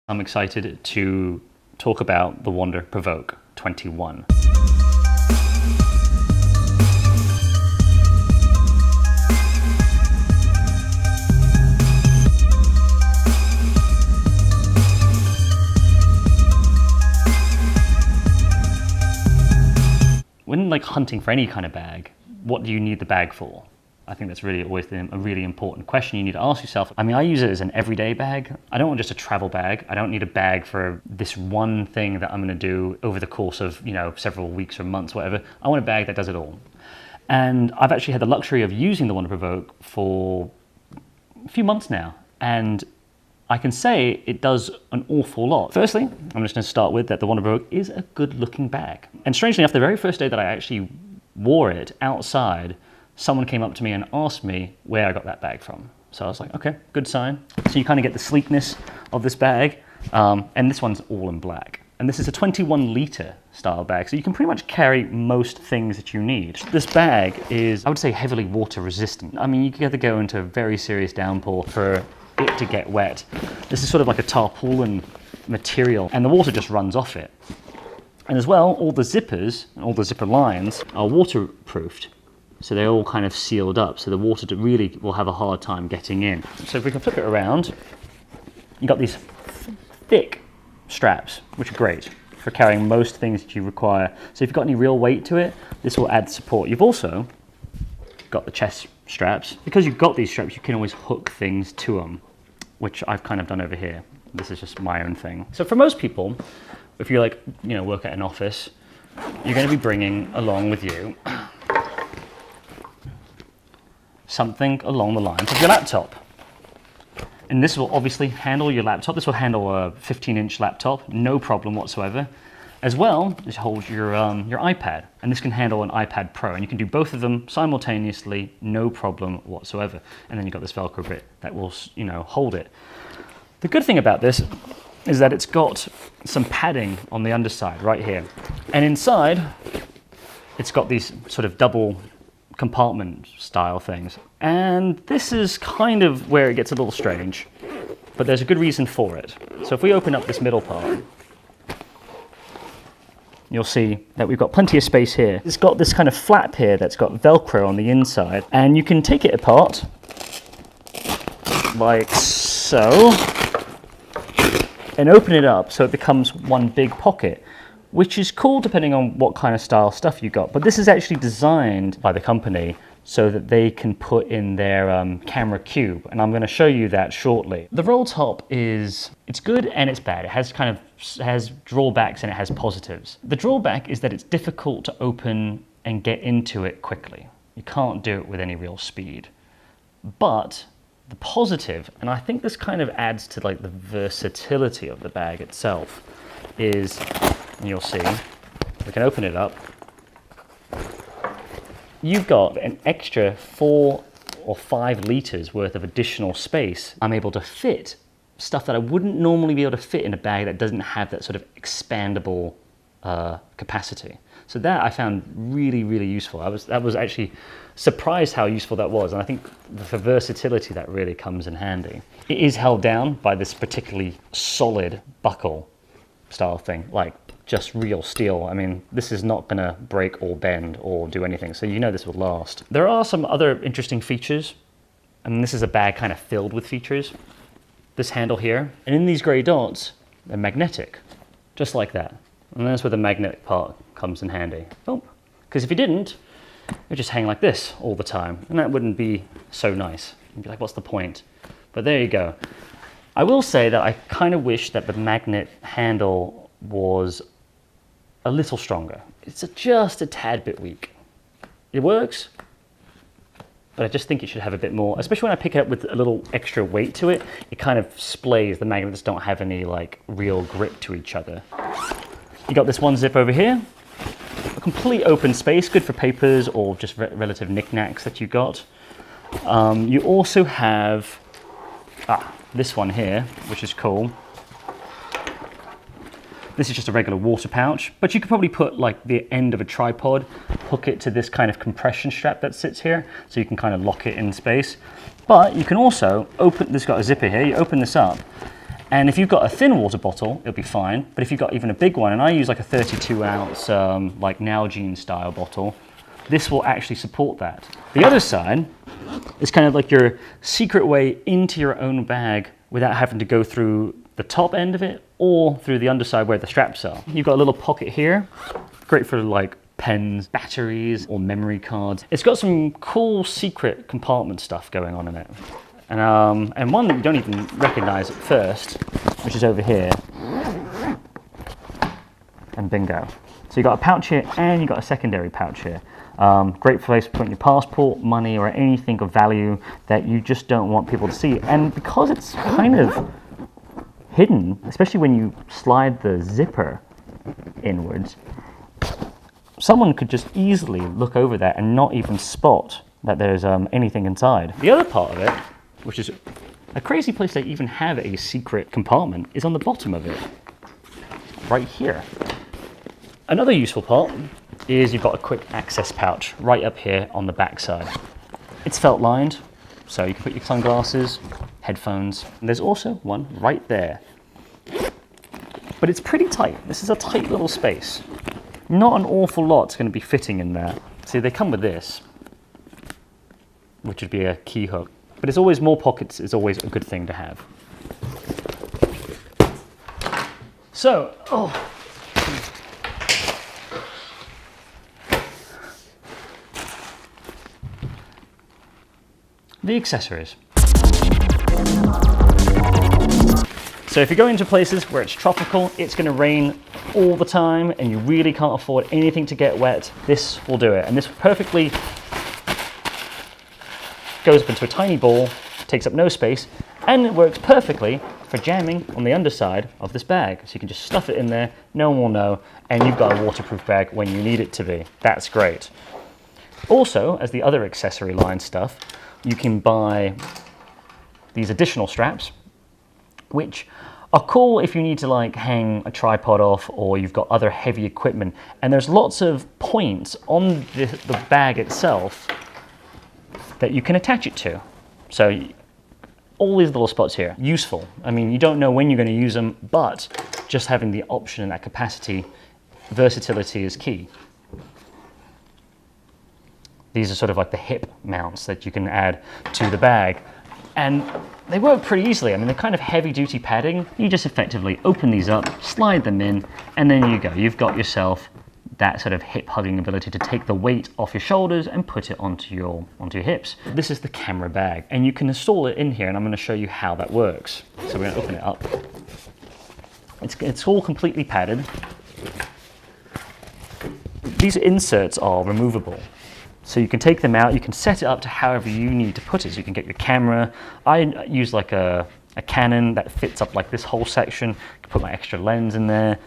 I'm excited to talk about the WANDRD PRVKE 21. When hunting for any kind of bag, what do you need the bag for? I think that's really always a really important question you need to ask yourself. I mean, I use it as an everyday bag. I don't want just a travel bag. I don't need a bag for this one thing that I'm going to do over the course of, several weeks or months, whatever. I want a bag that does it all. And I've actually had the luxury of using the WANDRD PRVKE for a few months now. And I can say it does an awful lot. Firstly, I'm just going to start with that the WANDRD PRVKE is a good looking bag. And strangely enough, the very first day that I actually wore it outside, someone came up to me and asked me where I got that bag from. So I was like, okay, good sign. So you kind of get the sleekness of this bag. And this one's all in black. And this is a 21 litre style bag. So you can pretty much carry most things that you need. This bag is, I would say, heavily water resistant. I mean, you could either go into a very serious downpour for it to get wet. This is sort of like a tarpaulin material and the water just runs off it. And as well, all the zippers and all the zipper lines are waterproofed. So they're all kind of sealed up, so the water really will have a hard time getting in. So if we can flip it around, you've got these thick straps, which are great for carrying most things that you require. So if you've got any real weight to it, this will add support. You've also got the chest straps. Because you've got these straps, you can always hook things to them, which I've kind of done over here. This is just my own thing. So for most people, if you work at an office, you're going to be bringing along with you something along the lines of your laptop. And this will obviously handle your laptop. This will handle a 15-inch laptop, no problem whatsoever. As well, this holds your iPad, and this can handle an iPad Pro, and you can do both of them simultaneously, no problem whatsoever. And then you've got this Velcro bit that will, hold it. The good thing about this is that it's got some padding on the underside right here. And inside, it's got these sort of double compartment style things. And this is kind of where it gets a little strange, but there's a good reason for it. So if we open up this middle part, you'll see that we've got plenty of space here. It's got this kind of flap here that's got Velcro on the inside, and you can take it apart like so and open it up so it becomes one big pocket, which is cool depending on what kind of style stuff you got. But this is actually designed by the company so that they can put in their camera cube, and I'm going to show you that shortly. The roll top it's good and it's bad. It has drawbacks and it has positives. The drawback is that it's difficult to open and get into it quickly. You can't do it with any real speed. But the positive, and I think this kind of adds to the versatility of the bag itself, is, and you'll see, we can open it up. You've got an extra 4 or 5 litres worth of additional space. I'm able to fit stuff that I wouldn't normally be able to fit in a bag that doesn't have that sort of expandable capacity. So that I found really, really useful. I was actually surprised how useful that was, and I think for versatility that really comes in handy. It is held down by this particularly solid buckle style thing, like just real steel. I mean, this is not going to break or bend or do anything, so this will last. There are some other interesting features, and this is a bag kind of filled with features. This handle here, and in these grey dots, they're magnetic, just like that. And that's where the magnetic part comes in handy. Oh, because if you didn't, it would just hang like this all the time, and that wouldn't be so nice. You'd be like, what's the point? But there you go. I will say that I kind of wish that the magnet handle was a little stronger. It's just a tad bit weak. It works, but I just think it should have a bit more, especially when I pick it up with a little extra weight to it. It kind of splays. The magnets don't have any real grip to each other. You got this one zip over here, a complete open space, good for papers or just relative knickknacks that you got. You also have this one here, which is cool. This is just a regular water pouch, but you could probably put the end of a tripod, hook it to this kind of compression strap that sits here, so you can kind of lock it in space. But you can also open, this has got a zipper here, you open this up, And if you've got a thin water bottle, it'll be fine. But if you've got even a big one, and I use like a 32 ounce like Nalgene style bottle, this will actually support that. The other side is kind of like your secret way into your own bag without having to go through the top end of it or through the underside where the straps are. You've got a little pocket here, great for like pens, batteries, or memory cards. It's got some cool secret compartment stuff going on in it. And one that you don't even recognize at first, which is over here. And bingo. So you've got a pouch here and you've got a secondary pouch here. Great place to put your passport, money, or anything of value that you just don't want people to see. And because it's kind of hidden, especially when you slide the zipper inwards, someone could just easily look over that and not even spot that there's anything inside. The other part of it, which is a crazy place to even have a secret compartment, is on the bottom of it, right here. Another useful part is you've got a quick access pouch right up here on the back side. It's felt lined, so you can put your sunglasses, headphones, and there's also one right there. But it's pretty tight. This is a tight little space. Not an awful lot's going to be fitting in there. See, they come with this, which would be a key hook. But it's always more pockets is always a good thing to have. So, the accessories. So if you go into places where it's tropical, it's going to rain all the time and you really can't afford anything to get wet, this will do it. And this perfectly goes up into a tiny ball, takes up no space, and it works perfectly for jamming on the underside of this bag. So you can just stuff it in there, no one will know, and you've got a waterproof bag when you need it to be. That's great. Also, as the other accessory line stuff, you can buy these additional straps, which are cool if you need to like hang a tripod off or you've got other heavy equipment. And there's lots of points on the bag itself that you can attach it to. So all these little spots here, useful. I mean, you don't know when you're going to use them, but just having the option and that capacity, versatility is key. These are sort of like the hip mounts that you can add to the bag. And they work pretty easily. I mean, they're kind of heavy duty padding. You just effectively open these up, slide them in, and then you go. You've got yourself that sort of hip hugging ability to take the weight off your shoulders and put it onto your hips. This is the camera bag, and you can install it in here, and I'm going to show you how that works. So we're going to open it up. It's all completely padded. These inserts are removable. So you can take them out, you can set it up to however you need to put it. So you can get your camera. I use like a Canon that fits up like this whole section. I can put my extra lens in there.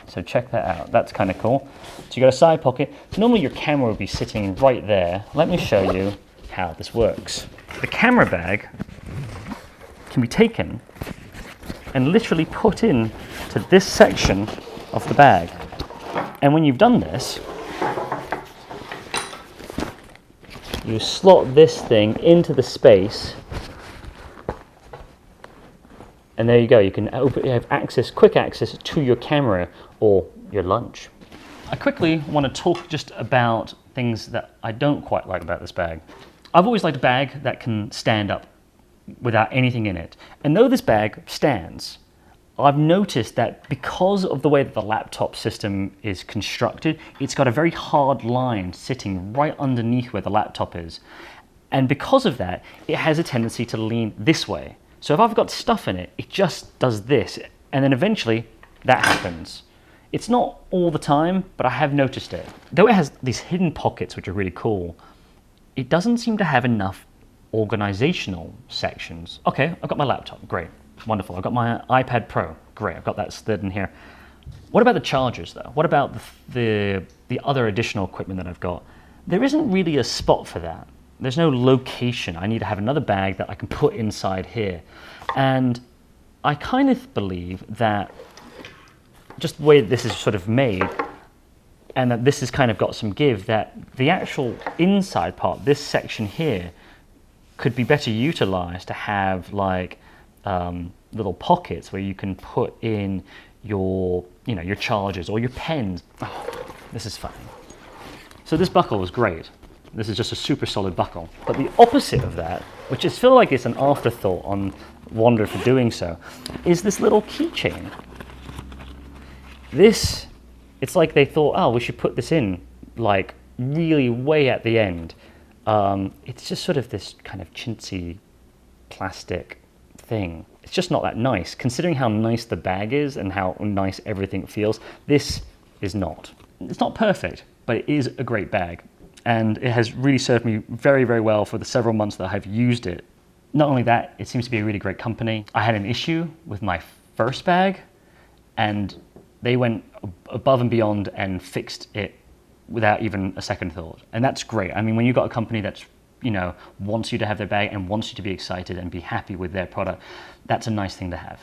So check that out, that's kind of cool. So you got a side pocket. So normally your camera would be sitting right there. Let me show you how this works. The camera bag can be taken and literally put in to this section of the bag. And when you've done this, you slot this thing into the space, and there you go. You can have access, quick access to your camera or your lunch. I quickly want to talk just about things that I don't quite like about this bag. I've always liked a bag that can stand up without anything in it. And though this bag stands, I've noticed that because of the way that the laptop system is constructed, it's got a very hard line sitting right underneath where the laptop is. And because of that, it has a tendency to lean this way. So if I've got stuff in it, it just does this. And then eventually that happens. It's not all the time, but I have noticed it. Though it has these hidden pockets, which are really cool, it doesn't seem to have enough organizational sections. Okay, I've got my laptop, great. Wonderful. I've got my iPad Pro. Great. I've got that slid in here. What about the chargers, though? What about the other additional equipment that I've got? There isn't really a spot for that. There's no location. I need to have another bag that I can put inside here. And I kind of believe that just the way this is sort of made, and that this has kind of got some give, that the actual inside part, this section here, could be better utilized to have like little pockets where you can put in your, your chargers or your pens. Oh, this is fine. So this buckle is great. This is just a super solid buckle. But the opposite of that, which is feel like it's an afterthought on WANDRD for doing so, is this little keychain. This, it's like they thought, oh, we should put this in like really way at the end. It's just sort of this kind of chintzy plastic thing. It's just not that nice. Considering how nice the bag is and how nice everything feels, this is not. It's not perfect, but it is a great bag. And it has really served me very, very well for the several months that I've used it. Not only that, it seems to be a really great company. I had an issue with my first bag, and they went above and beyond and fixed it without even a second thought. And that's great. I mean, when you've got a company that's, wants you to have their bag and wants you to be excited and be happy with their product, that's a nice thing to have.